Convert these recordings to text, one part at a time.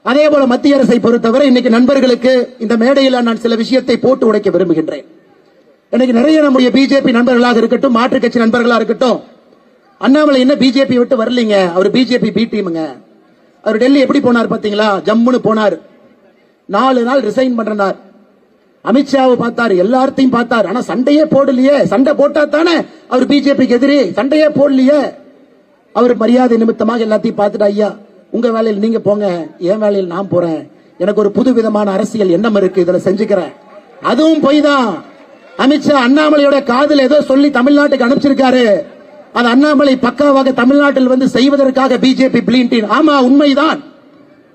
அதே போல மத்திய அரசை பொறுத்தவரை இன்னைக்கு நண்பர்களுக்கு இந்த மேடையில் நான் சில விஷயத்தை போட்டு உடைக்க விரும்புகின்றேன். எனக்கு நிறைய நம்முடைய பிஜேபி நண்பர்களாக இருக்கட்டும், மாற்றுக் கட்சி நண்பர்களாக இருக்கட்டும், அண்ணாமலை என்ன பிஜேபி விட்டு வரலீங்க, அவர் பிஜேபி பி டீமுங்க. அவர் டெல்லி எப்படி போனார் பாத்தீங்களா? ஜம்முன்னு போனார். 4 நாள் ரிசைன் பண்றார். அமித்ஷாவை பார்த்தார், எல்லாத்தையும் பார்த்தார். ஆனா சண்டையே போடலையே. சண்டை போட்டா தானே அவர் பிஜேபிக்கு எதிரி. சண்டையே போடலையே. அவர் மரியாதை நிமித்தமாக எல்லாத்தையும் பார்த்துட்டு, ஐயா உங்க வேலையில் நீங்க போங்க, என் வேலையில் நான் போறேன், எனக்கு ஒரு புது விதமான அரசியல் எண்ணம் இருக்கு, இதுல செஞ்சுக்கிறேன். அதுவும் போய் தான். அமித்ஷா அண்ணாமலையோட காதல் ஏதோ சொல்லி தமிழ்நாட்டுக்கு அனுப்பிச்சிருக்காரு. அது அண்ணாமலை பக்காவாக தமிழ்நாட்டில் வந்து செய்வதற்காக பிஜேபி பிளீன்டின். ஆமா, உண்மைதான்.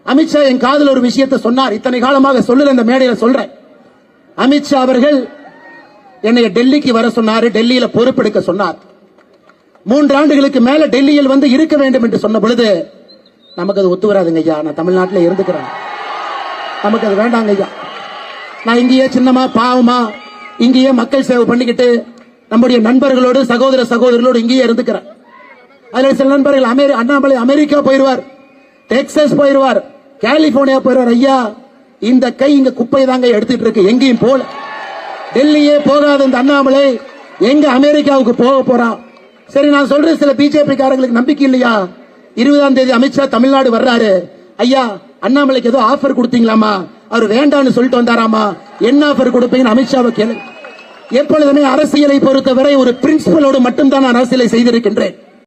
அமித்ஷா என் காதல் ஒரு விஷயத்தை சொன்னார். இத்தனை காலமாக சொல்லல, இந்த மேடையில் சொல்றேன். அமித்ஷா அவர்கள் என்னை டெல்லிக்கு வர சொன்னார், டெல்லியில பொறுப்பெடுக்க சொன்னார். 3 ஆண்டுகளுக்கு மேல டெல்லியில் வந்து இருக்க வேண்டும் என்று சொன்ன பொழுது நமக்கு அது ஒத்து வராதுங்க ஐயா, நான் தமிழ்நாட்டில் இருந்துக்கிறேன், நமக்கு அது வேண்டாங்க ஐயா, நான் இங்கேயே சின்னமா பாவமா இங்கேயே மக்கள் சேவை பண்ணிக்கிட்டு நம்முடைய நண்பர்களோடு சகோதர சகோதரர்களோடு இங்கேயே இருந்துக்கிறேன். அதுல சில நண்பர்கள் அண்ணாமலை அமெரிக்கா போயிருவார், டெக்சாஸ் போயிருவார், கலிபோர்னியா போயிருவார். ஐயா, இந்த கை இங்க குப்பை தாங்க எடுத்துட்டு இருக்கு, எங்கேயும் போல. டெல்லியே போகாத இந்த அண்ணாமலை எங்க அமெரிக்காவுக்கு போக போறான்? சரி, நான் சொல்றேன், சில பிஜேபி காரங்களுக்கு நம்பிக்கை இல்லையா? 20ஆம் தேதி அமித்ஷா தமிழ்நாடு வர்றாரு. ஐயா, அண்ணாமலைக்கு ஏதோ ஆஃபர் கொடுத்தீங்களாமா? அவர் வேண்டான்னு சொல்லிட்டு வந்தாராமா? என்ன ஆஃபர் கொடுப்பீங்கன்னு அமித்ஷாவை கேளு. எப்பொழுதுமே அரசியலை பொறுத்தவரை ஒரு பிரின்சிபலோடு மட்டும்தான் நான் அரசியலை செய்திருக்கின்றேன்.